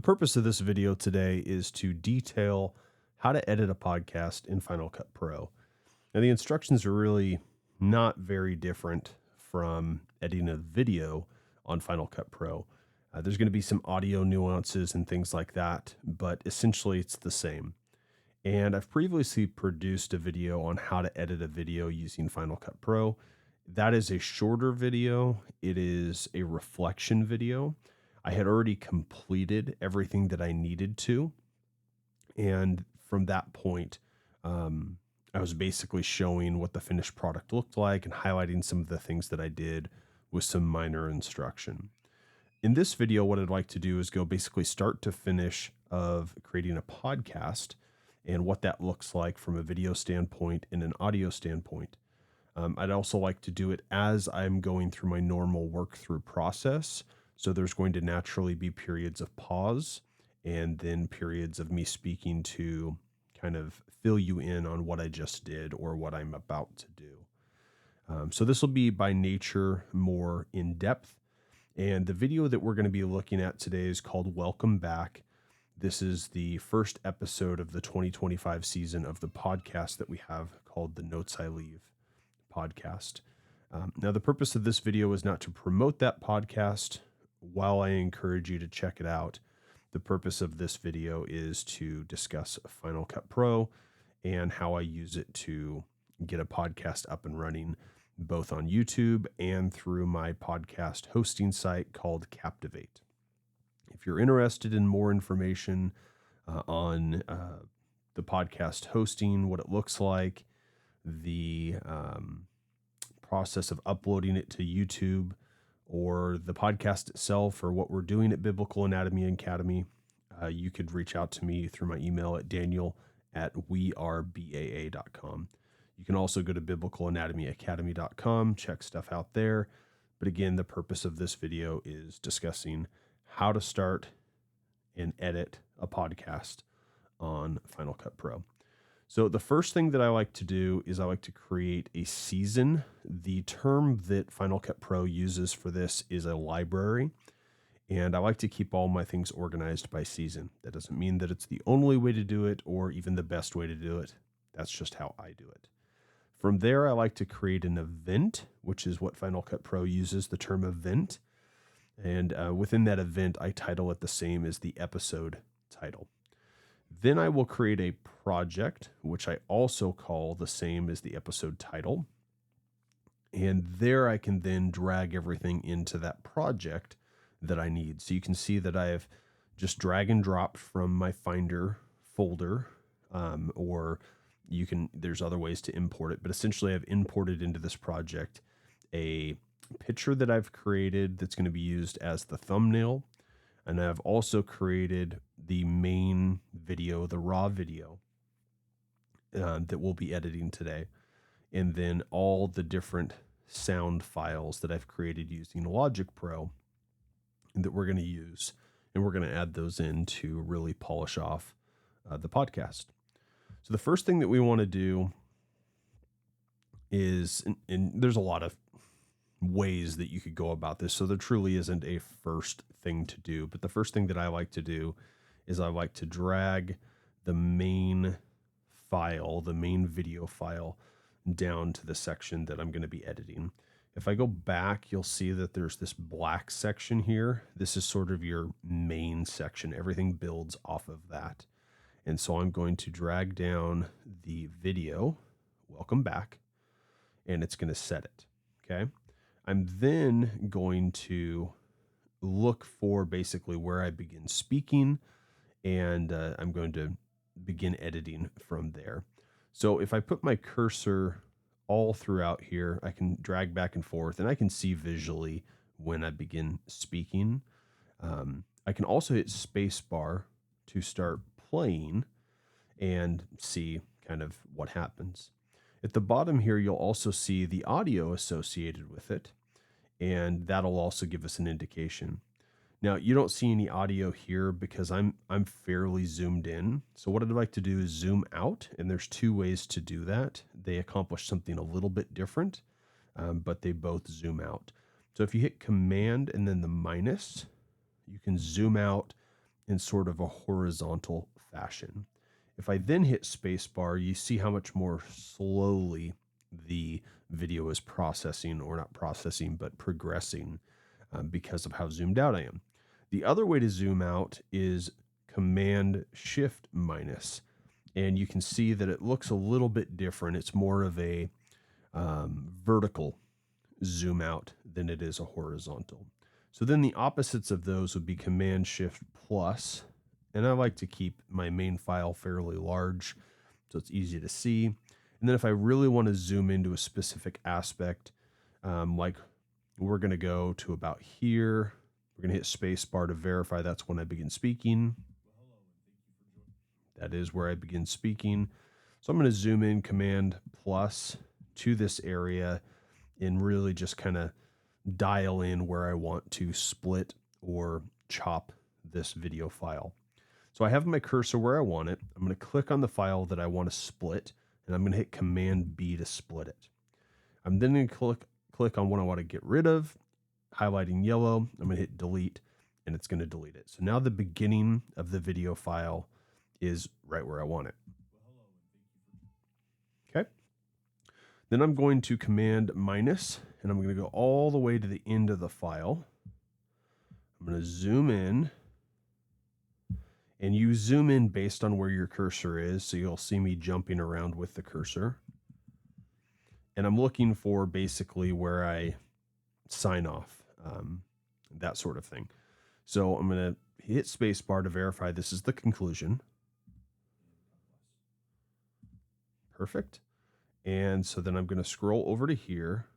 The purpose of this video today is to detail how to edit a podcast in Final Cut Pro. Now, the instructions are really not very different from editing a video on Final Cut Pro. There's going to be some audio nuances and things like that, but essentially it's the same. And I've previously produced a video on how to edit a video using Final Cut Pro. That is a shorter video. It is a reflection video. I had already completed everything that I needed to. And from that point, I was basically showing what the finished product looked like and highlighting some of the things that I did with some minor instruction. In this video, what I'd like to do is go basically start to finish of creating a podcast and what that looks like from a video standpoint and an audio standpoint. I'd also like to do it as I'm going through my normal work through process. So there's going to naturally be periods of pause and then periods of me speaking to kind of fill you in on what I just did or what I'm about to do. So this will be by nature more in depth. And the video that we're going to be looking at today is called Welcome Back. This is the first episode of the 2025 season of the podcast that we have called the Notes I Leave podcast. Now, the purpose of this video is not to promote that podcast. While I encourage you to check it out, the purpose of this video is to discuss Final Cut Pro and how I use it to get a podcast up and running, both on YouTube and through my podcast hosting site called Captivate. If you're interested in more information on the podcast hosting, what it looks like, the process of uploading it to YouTube, or the podcast itself, or what we're doing at Biblical Anatomy Academy, you could reach out to me through my email at daniel@wearebaa.com. You can also go to biblicalanatomy.academy.com, check stuff out there. But again, the purpose of this video is discussing how to start and edit a podcast on Final Cut Pro. So the first thing that I like to do is I like to create a season. The term that Final Cut Pro uses for this is a library, and I like to keep all my things organized by season. That doesn't mean that it's the only way to do it or even the best way to do it. That's just how I do it. From there, I like to create an event, which is what Final Cut Pro uses, the term event. And within that event, I title it the same as the episode title. Then I will create a project, which I also call the same as the episode title. And there I can then drag everything into that project that I need. So you can see that I have just drag and dropped from my Finder folder, or there's other ways to import it, but essentially I've imported into this project a picture that I've created that's going to be used as the thumbnail. And I've also created the main video, the raw video, that we'll be editing today. And then all the different sound files that I've created using Logic Pro that we're going to use. And we're going to add those in to really polish off the podcast. So the first thing that we want to do is, and there's a lot of ways that you could go about this, so there truly isn't a first thing to do, but the first thing that I like to do is I like to drag the main file, the main video file, down to the section that I'm going to be editing. If I go back, you'll see that there's this black section here. This is sort of your main section. Everything builds off of that. And so I'm going to drag down the video, welcome back, and it's going to set it, okay? I'm then going to look for basically where I begin speaking, and I'm going to begin editing from there. So if I put my cursor all throughout here, I can drag back and forth, and I can see visually when I begin speaking. I can also hit space bar to start playing and see kind of what happens. At the bottom here, you'll also see the audio associated with it, and that'll also give us an indication. Now, you don't see any audio here because I'm fairly zoomed in. So what I'd like to do is zoom out, and there's two ways to do that. They accomplish something a little bit different, but they both zoom out. So if you hit Command and then the minus, you can zoom out in sort of a horizontal fashion. If I then hit spacebar, you see how much more slowly the video is processing, or not processing, but progressing because of how zoomed out I am. The other way to zoom out is Command Shift minus, and you can see that it looks a little bit different. It's more of a vertical zoom out than it is a horizontal. So then the opposites of those would be Command Shift plus, and I like to keep my main file fairly large so it's easy to see. And then if I really want to zoom into a specific aspect, like we're going to go to about here, we're going to hit space bar to verify that's when I begin speaking. That is where I begin speaking. So I'm going to zoom in Command plus to this area and really just kind of dial in where I want to split or chop this video file. So I have my cursor where I want it. I'm going to click on the file that I want to split, and I'm going to hit Command B to split it. I'm then going to click on what I want to get rid of, highlighting yellow. I'm going to hit delete, and it's going to delete it. So now the beginning of the video file is right where I want it. Okay. Then I'm going to Command minus, and I'm going to go all the way to the end of the file. I'm going to zoom in, and you zoom in based on where your cursor is. So you'll see me jumping around with the cursor. And I'm looking for basically where I sign off, that sort of thing. So I'm going to hit spacebar to verify this is the conclusion. Perfect. And so then I'm going to scroll over to here.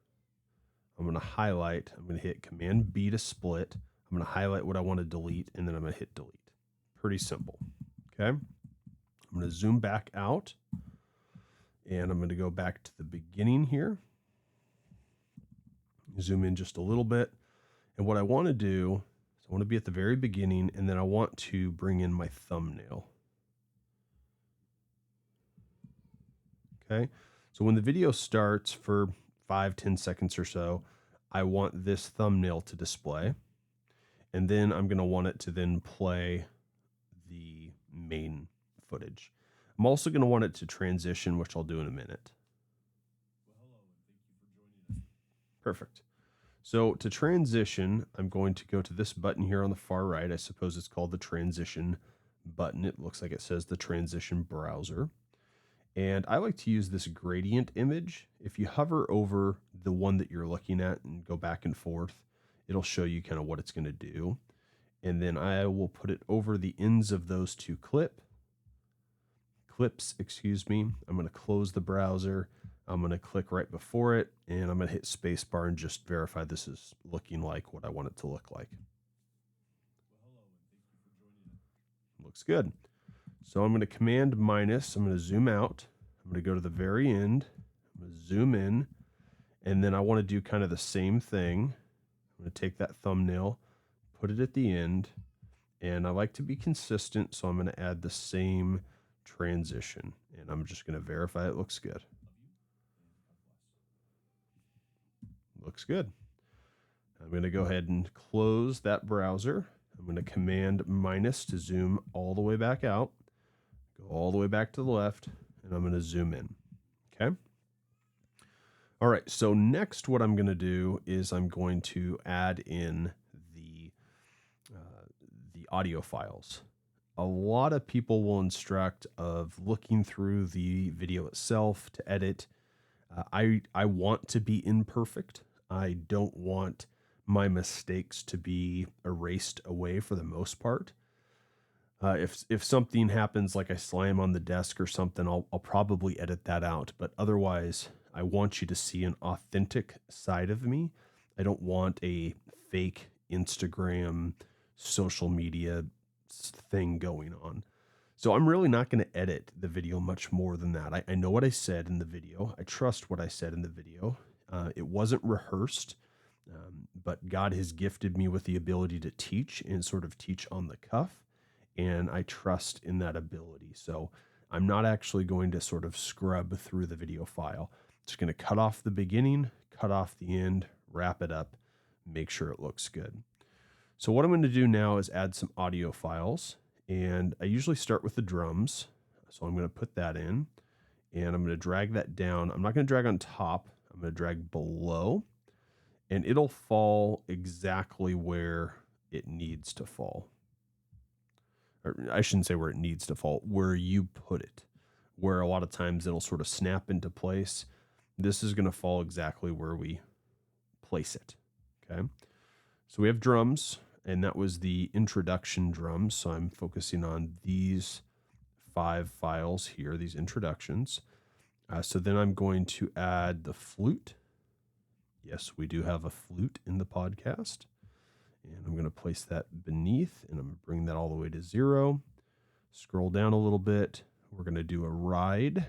I'm going to highlight. I'm going to hit Command B to split. I'm going to highlight what I want to delete, and then I'm going to hit delete. Pretty simple. Okay. I'm going to zoom back out, and I'm going to go back to the beginning here. Zoom in just a little bit. And what I want to do is I want to be at the very beginning, and then I want to bring in my thumbnail. Okay. So when the video starts for 5-10 seconds or so, I want this thumbnail to display. And then I'm going to want it to then play the main footage. I'm also going to want it to transition, which I'll do in a minute. Perfect. So to transition, I'm going to go to this button here on the far right. I suppose it's called the transition button. It looks like it says the transition browser. And I like to use this gradient image. If you hover over the one that you're looking at and go back and forth, it'll show you kind of what it's going to do. And then I will put it over the ends of those two clips. I'm going to close the browser. I'm going to click right before it, and I'm going to hit spacebar and just verify this is looking like what I want it to look like. Looks good. So I'm going to Command minus. I'm going to zoom out. I'm going to go to the very end. I'm going to zoom in, and then I want to do kind of the same thing. I'm going to take that thumbnail, put it at the end, and I like to be consistent, so I'm going to add the same transition, and I'm just going to verify it looks good. Looks good. I'm going to go ahead and close that browser. I'm going to Command minus to zoom all the way back out, go all the way back to the left, and I'm going to zoom in. Okay. All right. So next, what I'm going to do is I'm going to add in the audio files. A lot of people will instruct of looking through the video itself to edit. I want to be imperfect. I don't want my mistakes to be erased away for the most part. If something happens, like I slam on the desk or something, I'll probably edit that out. But otherwise, I want you to see an authentic side of me. I don't want a fake Instagram, social media thing going on. So I'm really not going to edit the video much more than that. I know what I said in the video. I trust what I said in the video. It wasn't rehearsed, but God has gifted me with the ability to teach and sort of teach on the cuff. And I trust in that ability. So I'm not actually going to sort of scrub through the video file. Just going to cut off the beginning, cut off the end, wrap it up, make sure it looks good. So what I'm going to do now is add some audio files. And I usually start with the drums. So I'm going to put that in and I'm going to drag that down. I'm not going to drag on top. I'm going to drag below and it'll fall exactly where it needs to fall. Or I shouldn't say where it needs to fall, where you put it, where a lot of times it'll sort of snap into place. This is going to fall exactly where we place it. Okay. So we have drums, and that was the introduction drums. So I'm focusing on these 5 files here, these introductions. So then I'm going to add the flute. Yes, we do have a flute in the podcast. And I'm going to place that beneath, and I'm going to bring that all the way to 0. Scroll down a little bit. We're going to do a ride.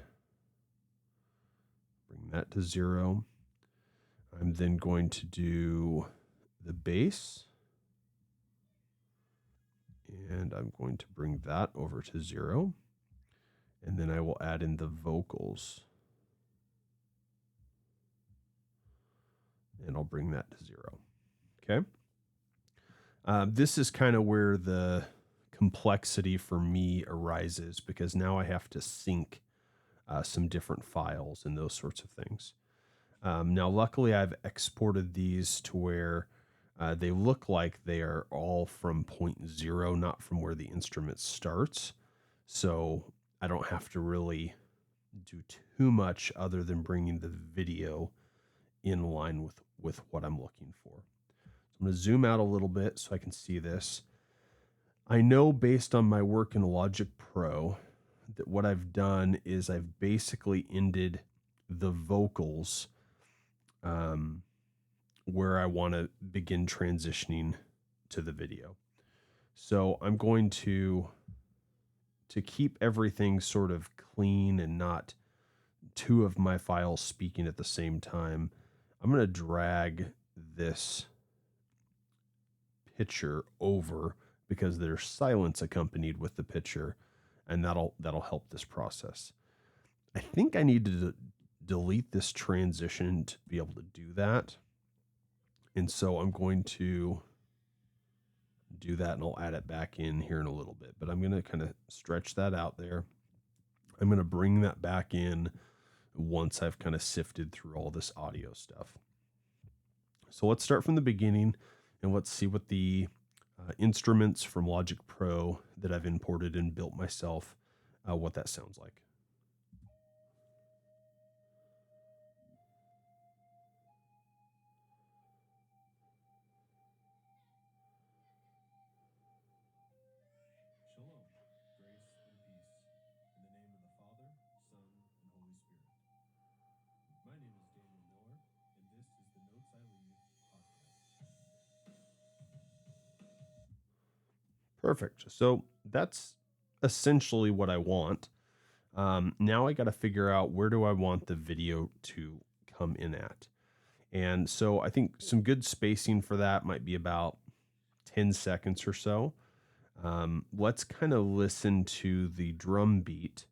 Bring that to 0. I'm then going to do the bass. And I'm going to bring that over to 0. And then I will add in the vocals. And I'll bring that to 0. Okay. This is kind of where the complexity for me arises, because now I have to sync some different files and those sorts of things. Now, luckily, I've exported these to where they look like they are all from point 0, not from where the instrument starts. So I don't have to really do too much other than bringing the video in line with what I'm looking for. So I'm going to zoom out a little bit so I can see this. I know based on my work in Logic Pro that what I've done is I've basically ended the vocals where I want to begin transitioning to the video. So I'm going to keep everything sort of clean and not 2 of my files speaking at the same time. I'm going to drag this picture over because there's silence accompanied with the picture, and that'll help this process. I think I need to delete this transition to be able to do that. And so I'm going to do that, and I'll add it back in here in a little bit. But I'm going to kind of stretch that out there. I'm going to bring that back in once I've kind of sifted through all this audio stuff. So let's start from the beginning, and let's see what the instruments from Logic Pro that I've imported and built myself, what that sounds like. Perfect. So that's essentially what I want. Now I got to figure out, where do I want the video to come in at? And so I think some good spacing for that might be about 10 seconds or so. Let's kind of listen to the drum beat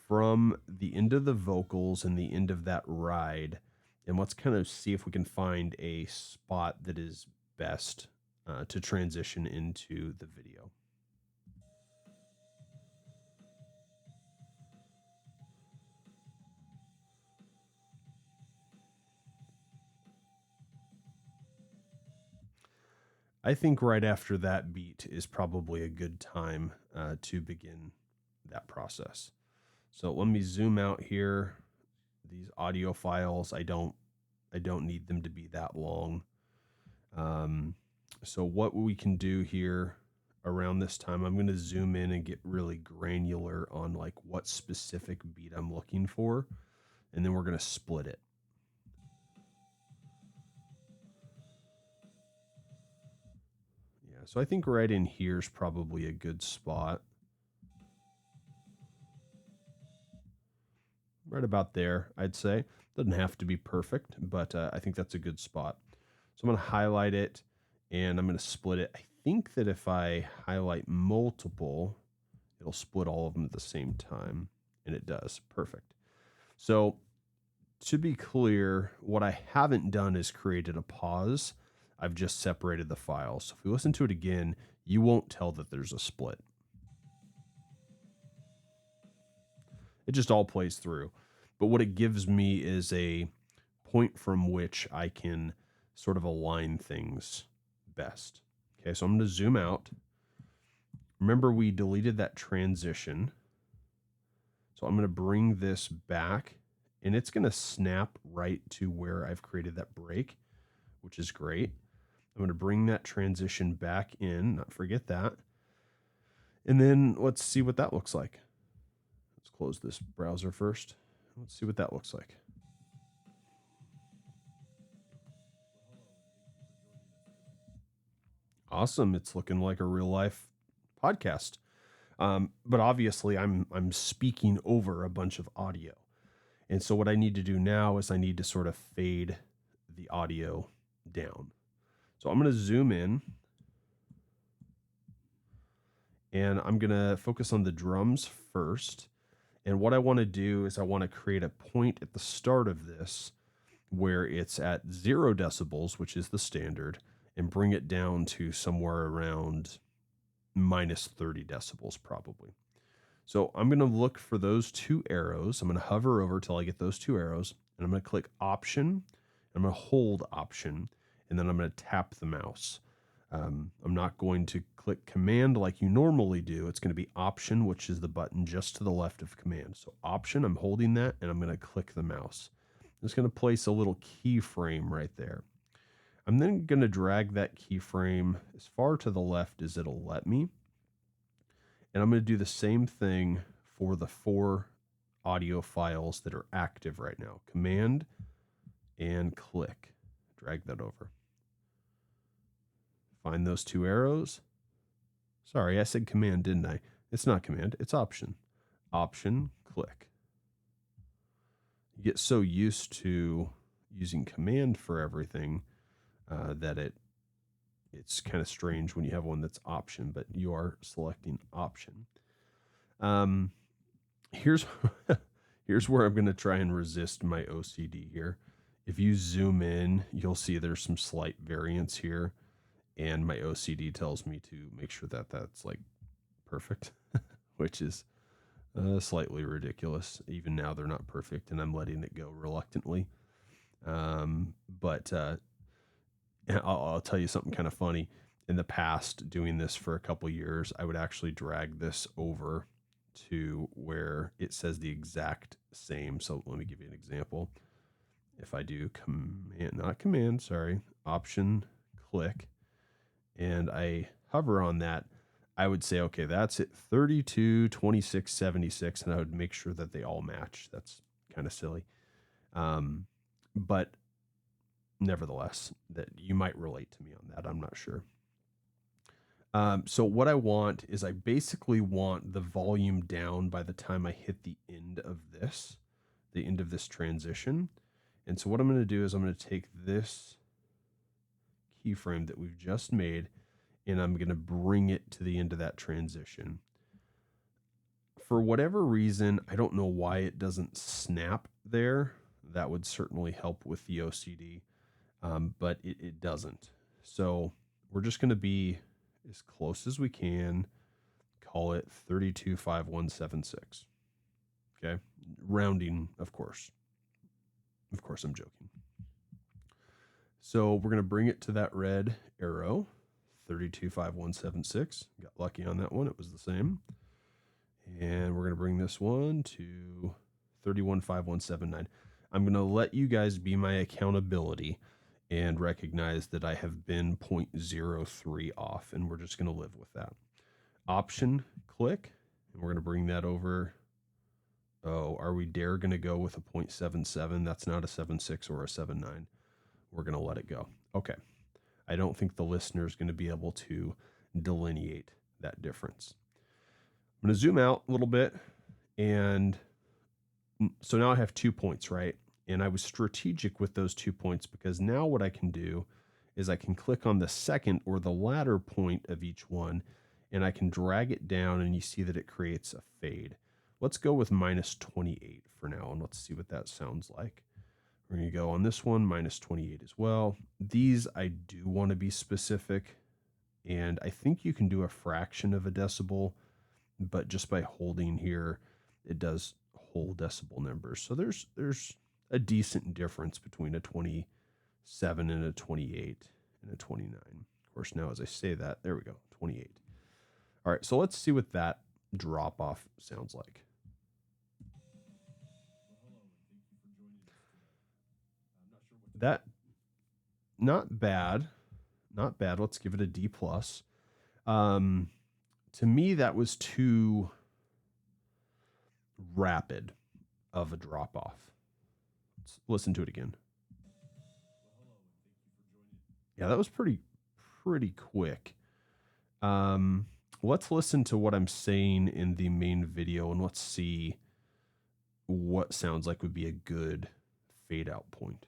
from the end of the vocals and the end of that ride. And let's kind of see if we can find a spot that is best to transition into the video. I think right after that beat is probably a good time to begin that process. So let me zoom out here. These audio files, I don't need them to be that long. So what we can do here around this time, I'm going to zoom in and get really granular on like what specific beat I'm looking for, and then we're going to split it. Yeah, so I think right in here is probably a good spot. Right about there, I'd say. Doesn't have to be perfect, but I think that's a good spot. So I'm going to highlight it, and I'm going to split it. I think that if I highlight multiple, it'll split all of them at the same time, and it does. Perfect. So to be clear, what I haven't done is created a pause. I've just separated the files. So if we listen to it again, you won't tell that there's a split. It just all plays through. But what it gives me is a point from which I can sort of align things best. Okay, so I'm going to zoom out. Remember, we deleted that transition. So I'm going to bring this back, and it's going to snap right to where I've created that break, which is great. I'm going to bring that transition back in, not forget that. And then let's see what that looks like. Let's close this browser first. Let's see what that looks like. Awesome. It's looking like a real life podcast. But obviously I'm speaking over a bunch of audio. And so what I need to do now is I need to sort of fade the audio down. So I'm going to zoom in, and I'm going to focus on the drums first. And what I want to do is I want to create a point at the start of this where it's at 0 decibels, which is the standard, and bring it down to somewhere around minus 30 decibels probably. So I'm going to look for those 2 arrows. I'm going to hover over till I get those 2 arrows, and I'm going to click Option. I'm going to hold Option, and then I'm going to tap the mouse. I'm not going to click Command like you normally do. It's going to be Option, which is the button just to the left of Command. So Option, I'm holding that, and I'm going to click the mouse. I'm just going to place a little keyframe right there. I'm then going to drag that keyframe as far to the left as it'll let me. And I'm going to do the same thing for the 4 audio files that are active right now. Command and click. Drag that over. Find those 2 arrows. Sorry, I said Command, didn't I? It's not Command, it's Option. Option, click. You get so used to using Command for everything that it's kind of strange when you have one that's Option, but you are selecting Option. Here's where I'm going to try and resist my OCD here. If you zoom in, you'll see there's some slight variance here, and my OCD tells me to make sure that that's like perfect, which is slightly ridiculous. Even now they're not perfect, and I'm letting it go reluctantly. But I'll tell you something kind of funny. In the past, doing this for a couple years, I would actually drag this over to where it says the exact same. So let me give you an example. If I do Option, click, and I hover on that, I would say, okay, that's it, 32, 26, 76, and I would make sure that they all match. That's kind of silly. But nevertheless, that you might relate to me on that. I'm not sure. So what I want is I basically want the volume down by the time I hit the end of this transition. And so what I'm going to do is I'm going to take this keyframe that we've just made, and I'm going to bring it to the end of that transition. For whatever reason, I don't know why it doesn't snap there. That would certainly help with the OCD, but it doesn't. So we're just going to be as close as we can. Call it 325176. Okay, rounding, of course. Of course, I'm joking. So we're going to bring it to that red arrow, 325176. Got lucky on that one. It was the same. And we're going to bring this one to 315179. I'm going to let you guys be my accountability and recognize that I have been 0.03 off, and we're just going to live with that. Option, click, and we're going to bring that over. Oh, are we going to go with a 0.77? That's not a 7.6 or a 7.9. We're going to let it go. Okay. I don't think the listener is going to be able to delineate that difference. I'm going to zoom out a little bit. And so now I have 2 points, right? And I was strategic with those 2 points because now what I can do is I can click on the second or the latter point of each one, and I can drag it down, and you see that it creates a fade. Let's go with minus 28 for now, and let's see what that sounds like. We're going to go on this one, minus 28 as well. These I do want to be specific, and I think you can do a fraction of a decibel, but just by holding here, it does whole decibel numbers. So there's a decent difference between a 27 and a 28 and a 29. Of course, now as I say that, there we go, 28. All right, so let's see what that drop off sounds like. That, not bad. Not bad. Let's give it a D+. To me, that was too rapid of a drop off. Let's listen to it again. Yeah, that was pretty quick. Let's listen to what I'm saying in the main video and let's see what sounds like would be a good fade out point.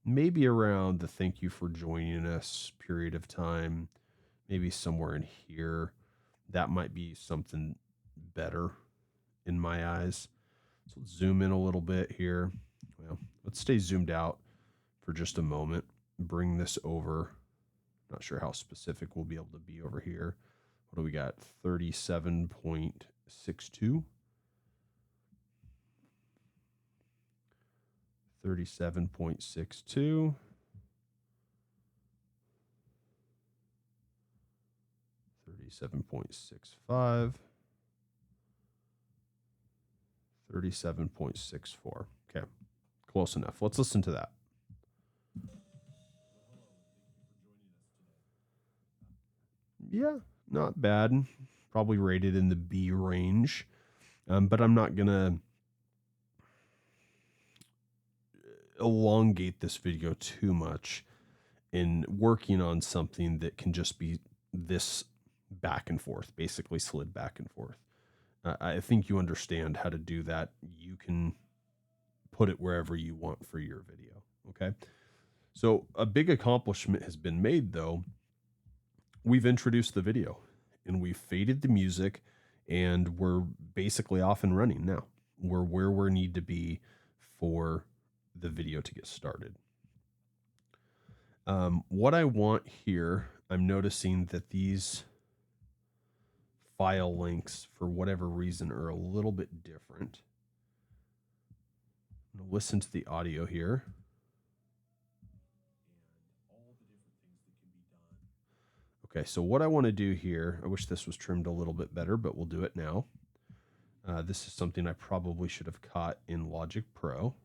Maybe around the thank you for joining us period of time, maybe somewhere in here. That might be something better in my eyes. So let's zoom in a little bit here. Well, let's stay zoomed out for just a moment. Bring this over. Not sure how specific we'll be able to be over here. What do we got? 37.62. 37.62. 37.65. 37.64. Okay, close enough. Let's listen to that. Yeah, not bad. Probably rated in the B range. But I'm not going to elongate this video too much in working on something that can just be this back and forth, basically slid back and forth. I think you understand how to do that. You can put it wherever you want for your video. Okay. So a big accomplishment has been made though. We've introduced the video and we've faded the music and we're basically off and running now. We're where we need to be for the video to get started. What I want here, I'm noticing that these file links, for whatever reason, are a little bit different. I'm going to listen to the audio here. Okay, so what I want to do here, I wish this was trimmed a little bit better, but we'll do it now. This is something I probably should have caught in Logic Pro.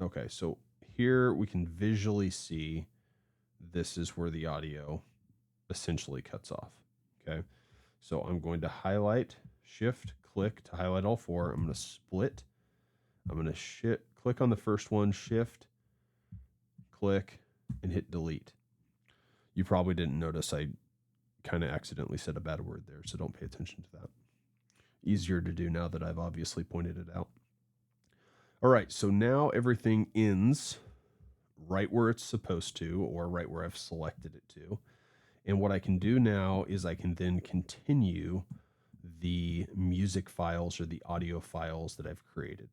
Okay, so here we can visually see this is where the audio essentially cuts off. Okay, so I'm going to highlight, shift, click to highlight all four. I'm going to split. I'm going to click on the first one, shift, click, and hit delete. You probably didn't notice I kind of accidentally said a bad word there, so don't pay attention to that. Easier to do now that I've obviously pointed it out. All right, so now everything ends right where it's supposed to, or right where I've selected it to. And what I can do now is I can then continue the music files or the audio files that I've created.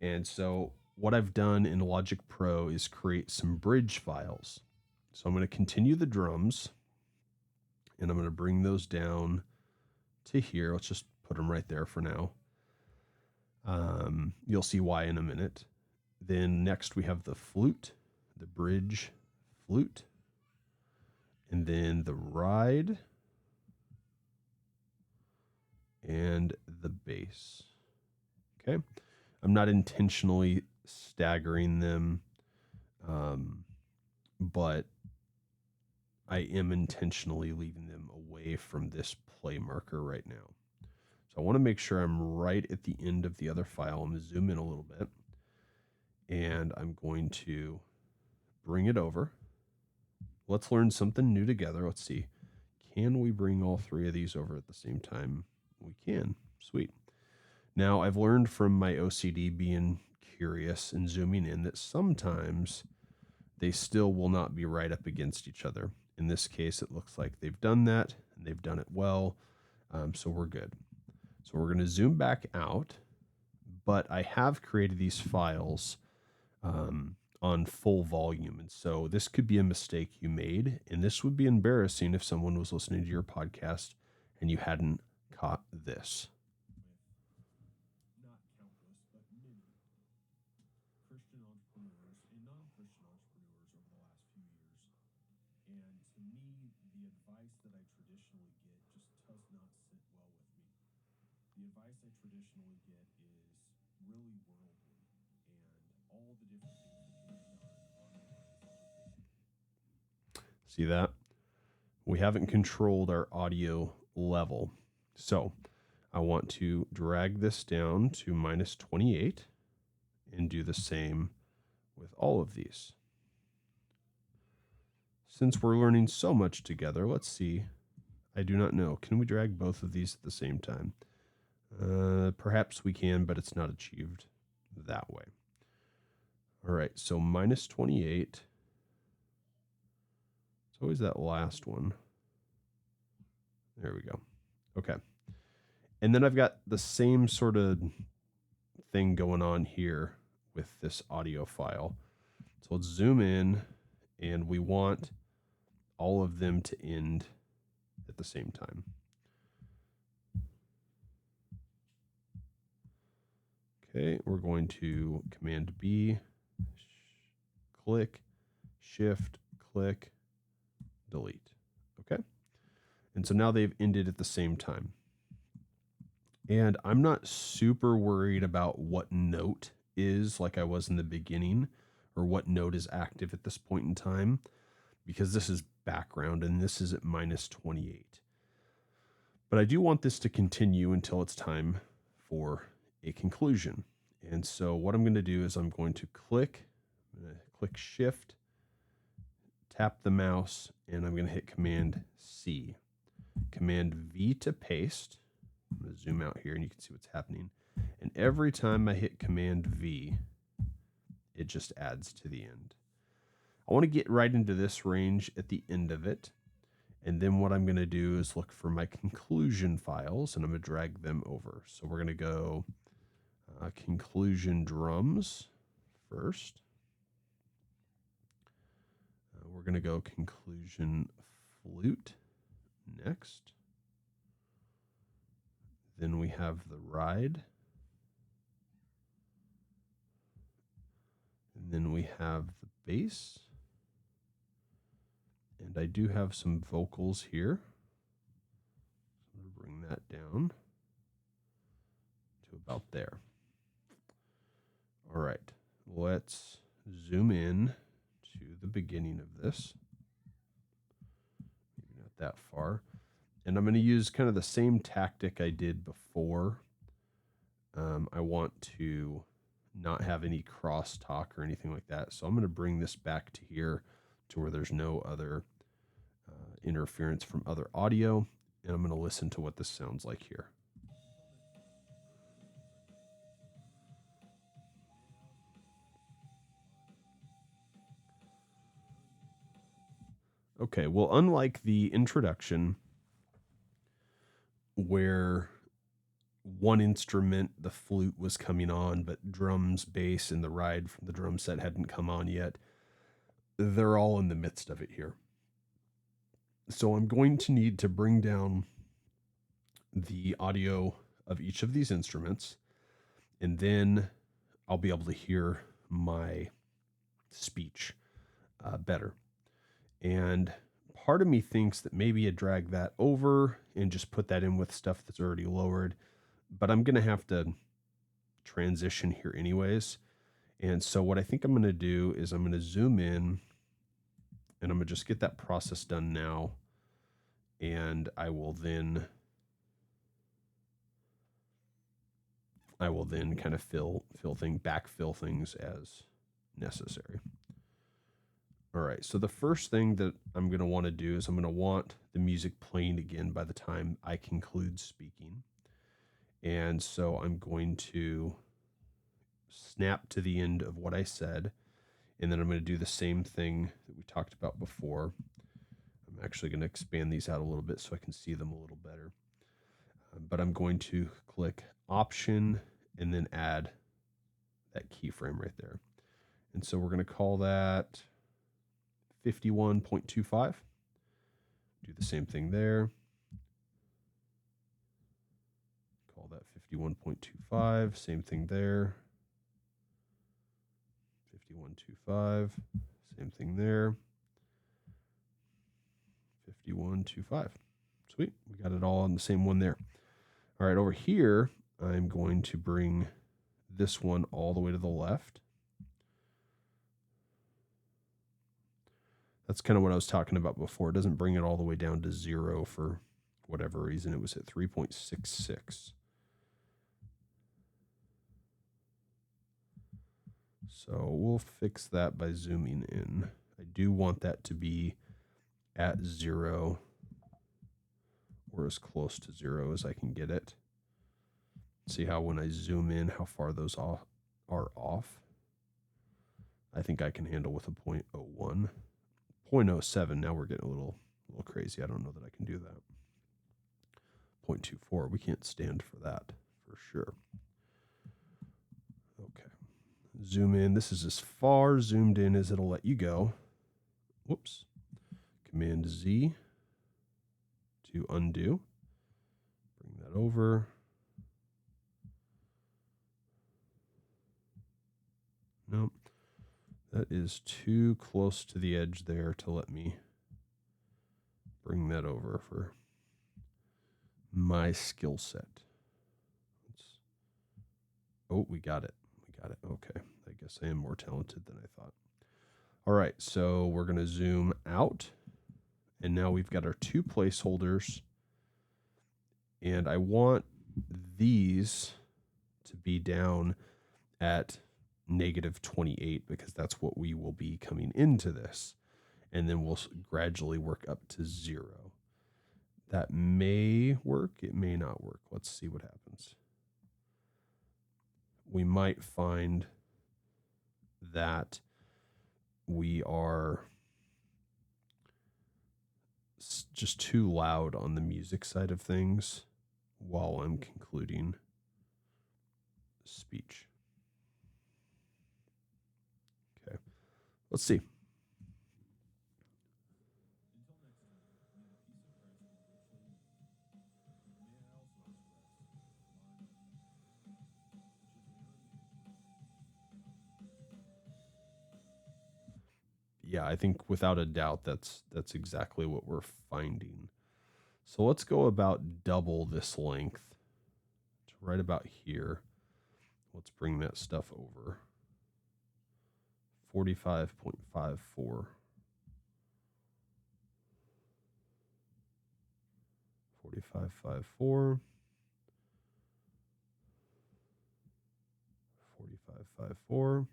And so what I've done in Logic Pro is create some bridge files. So I'm going to continue the drums and I'm going to bring those down to here. Let's just put them right there for now. You'll see why in a minute. Then next we have the flute, the bridge flute, and then the ride and the bass. Okay. I'm not intentionally staggering them, but I am intentionally leaving them away from this play marker right now. So I want to make sure I'm right at the end of the other file. I'm going to zoom in a little bit and I'm going to bring it over. Let's learn something new together. Let's see. Can we bring all three of these over at the same time? We can. Sweet. Now I've learned from my OCD being curious and zooming in that sometimes they still will not be right up against each other. In this case, it looks like they've done that and they've done it well. So we're good. So we're going to zoom back out, but I have created these files on full volume. And so this could be a mistake you made, and this would be embarrassing if someone was listening to your podcast and you hadn't caught this. Not countless, but many Christian entrepreneurs and non-Christian entrepreneurs over the last few years. And to me, the advice that I traditionally get just does not sit well with me. The advice I traditionally get is really worldly and all the different things that can be done online. See that? We haven't controlled our audio level. So I want to drag this down to minus 28 and do the same with all of these. Since we're learning so much together, let's see. I do not know. Can we drag both of these at the same time? Perhaps we can, but it's not achieved that way. All right, so minus 28. It's always that last one. There we go. Okay. And then I've got the same sort of thing going on here with this audio file. So let's zoom in, and we want all of them to end at the same time. Okay, we're going to Command B, click, Shift, click, delete. Okay. And so now they've ended at the same time. And I'm not super worried about what note is like I was in the beginning, or what note is active at this point in time, because this is background and this is at minus 28. But I do want this to continue until it's time for a conclusion. And so what I'm going to do is I'm going to click Shift, tap the mouse, and I'm going to hit Command C. Command V to paste. I'm going to zoom out here and you can see what's happening. And every time I hit Command V, it just adds to the end. I want to get right into this range at the end of it. And then what I'm going to do is look for my conclusion files, and I'm going to drag them over. So we're going to go conclusion drums first. We're going to go conclusion flute next. Then we have the ride. And then we have the bass. And I do have some vocals here. So I'm going to bring that down to about there. All right, let's zoom in to the beginning of this. Maybe not that far. And I'm going to use kind of the same tactic I did before. I want to not have any crosstalk or anything like that. So I'm going to bring this back to here to where there's no other interference from other audio. And I'm going to listen to what this sounds like here. Okay, well, unlike the introduction where one instrument, the flute, was coming on, but drums, bass, and the ride from the drum set hadn't come on yet, they're all in the midst of it here. So I'm going to need to bring down the audio of each of these instruments, and then I'll be able to hear my speech better. And part of me thinks that maybe I drag that over and just put that in with stuff that's already lowered, but I'm going to have to transition here anyways. And so what I think I'm going to do is I'm going to zoom in, and I'm going to just get that process done now. And I will then kind of backfill things as necessary. All right, so the first thing that I'm going to want to do is I'm going to want the music playing again by the time I conclude speaking. And so I'm going to snap to the end of what I said, and then I'm going to do the same thing that we talked about before. I'm actually going to expand these out a little bit so I can see them a little better. but I'm going to click Option and then add that keyframe right there. And so we're going to call that 51.25. Do the same thing there. Call that 51.25. Same thing there. 51.25. Same thing there. 51.25. Sweet. We got it all on the same one there. All right, over here, I'm going to bring this one all the way to the left. That's kind of what I was talking about before. It doesn't bring it all the way down to 0 for whatever reason. It was at 3.66. So we'll fix that by zooming in. I do want that to be at 0 or as close to 0 as I can get it. See how when I zoom in, how far those are off. I think I can handle with a 0.01. 0.07, now we're getting a little crazy. I don't know that I can do that. 0.24, we can't stand for that for sure. Okay, zoom in. This is as far zoomed in as it'll let you go. Whoops. Command Z to undo. Bring that over. Nope. That is too close to the edge there to let me bring that over for my skill set. Oh, we got it. We got it. Okay. I guess I am more talented than I thought. All right. So we're going to zoom out. And now we've got our two placeholders. And I want these to be down at -28 because that's what we will be coming into this. And then we'll gradually work up to 0. That may work. It may not work. Let's see what happens. We might find that we are just too loud on the music side of things while I'm concluding speech. Okay, let's see. Yeah, I think without a doubt that's exactly what we're finding. So let's go about double this length to right about here. Let's bring that stuff over. 45.54. 45.54. 45.54.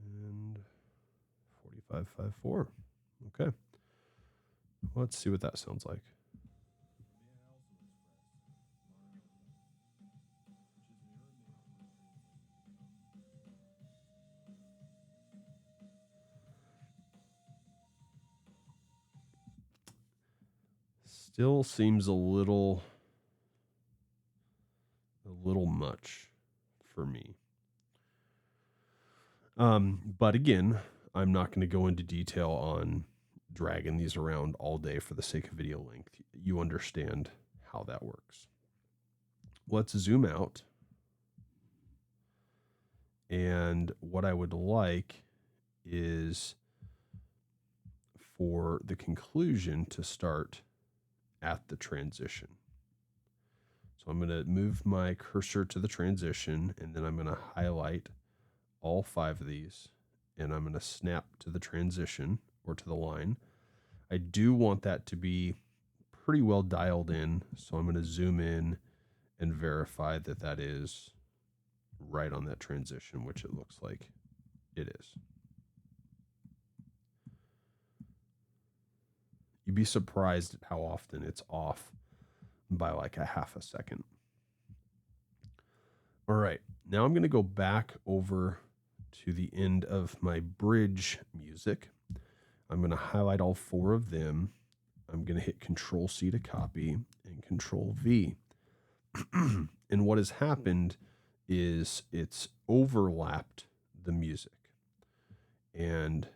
And 45.54. Okay. Let's see what that sounds like. Still seems a little much for me. But again, I'm not going to go into detail on dragging these around all day for the sake of video length. You understand how that works. Let's zoom out. And what I would like is for the conclusion to start at the transition. So I'm going to move my cursor to the transition, and then I'm going to highlight all 5 of these, and I'm going to snap to the transition or to the line. I do want that to be pretty well dialed in, so I'm going to zoom in and verify that that is right on that transition, which it looks like it is. You'd be surprised at how often it's off by like a half a second. All right, now I'm going to go back over to the end of my bridge music. I'm going to highlight all 4 of them. I'm going to hit Control C to copy and Control V. And what has happened is it's overlapped the music. And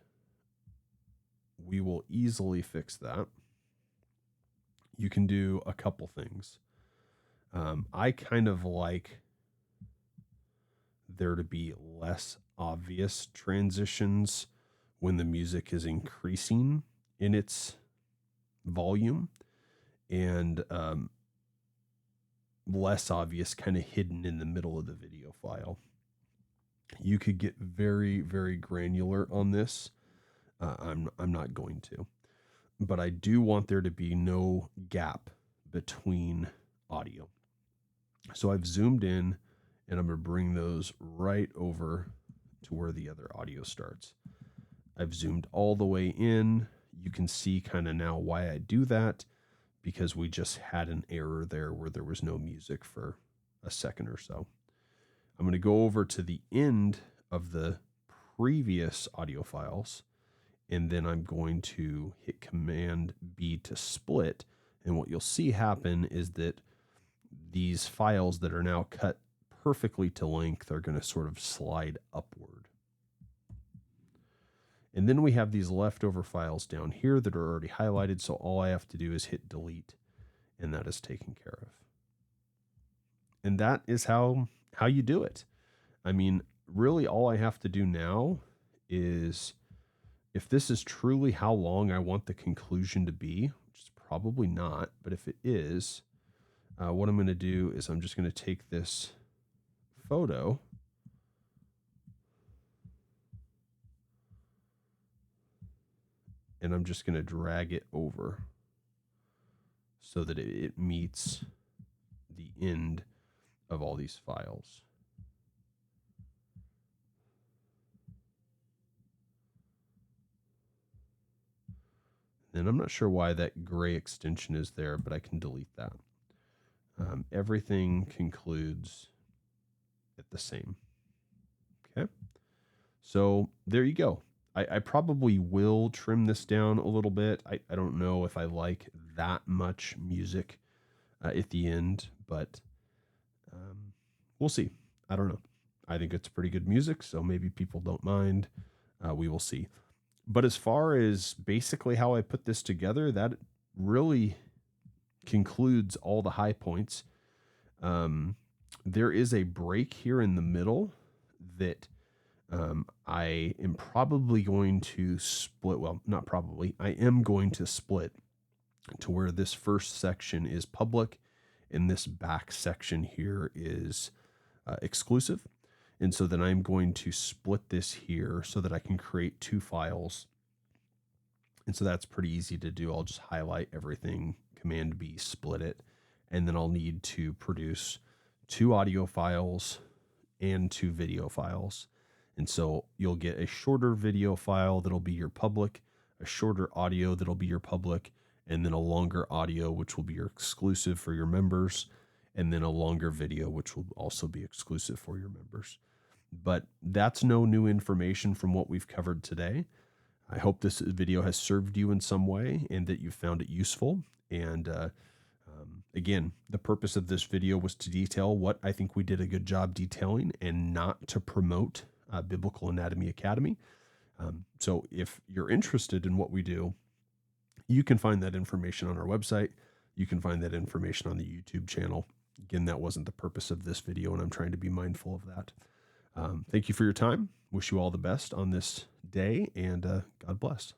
we will easily fix that. You can do a couple things. I kind of like there to be less obvious transitions when the music is increasing in its volume, and less obvious kind of hidden in the middle of the video file. You could get very, very granular on this. I'm not going to, but I do want there to be no gap between audio. So I've zoomed in, and I'm going to bring those right over to where the other audio starts. I've zoomed all the way in. You can see kind of now why I do that, because we just had an error there where there was no music for a second or so. I'm going to go over to the end of the previous audio files, and then I'm going to hit Command B to split. And what you'll see happen is that these files that are now cut perfectly to length are going to sort of slide upward. And then we have these leftover files down here that are already highlighted. So all I have to do is hit delete, and that is taken care of. And that is how you do it. I mean, really all I have to do now is, if this is truly how long I want the conclusion to be, which is probably not, but if it is, what I'm going to do is I'm just going to take this photo and I'm just going to drag it over so that it meets the end of all these files. And I'm not sure why that gray extension is there, but I can delete that. Everything concludes at the same. Okay. So there you go. I probably will trim this down a little bit. I don't know if I like that much music at the end, but we'll see. I don't know. I think it's pretty good music, so maybe people don't mind. We will see. But as far as basically how I put this together, that really concludes all the high points. There is a break here in the middle that I am probably going to split. Well, not probably. I am going to split to where this first section is public and this back section here is exclusive. And so then I'm going to split this here so that I can create two files. And so that's pretty easy to do. I'll just highlight everything, Command B, split it, and then I'll need to produce two audio files and two video files. And so you'll get a shorter video file that'll be your public, a shorter audio that'll be your public, and then a longer audio, which will be your exclusive for your members, and then a longer video, which will also be exclusive for your members. But that's no new information from what we've covered today. I hope this video has served you in some way and that you found it useful. And again, the purpose of this video was to detail what I think we did a good job detailing and not to promote Biblical Anatomy Academy. So if you're interested in what we do, you can find that information on our website. You can find that information on the YouTube channel. Again, that wasn't the purpose of this video, and I'm trying to be mindful of that. Thank you for your time. Wish you all the best on this day, and God bless.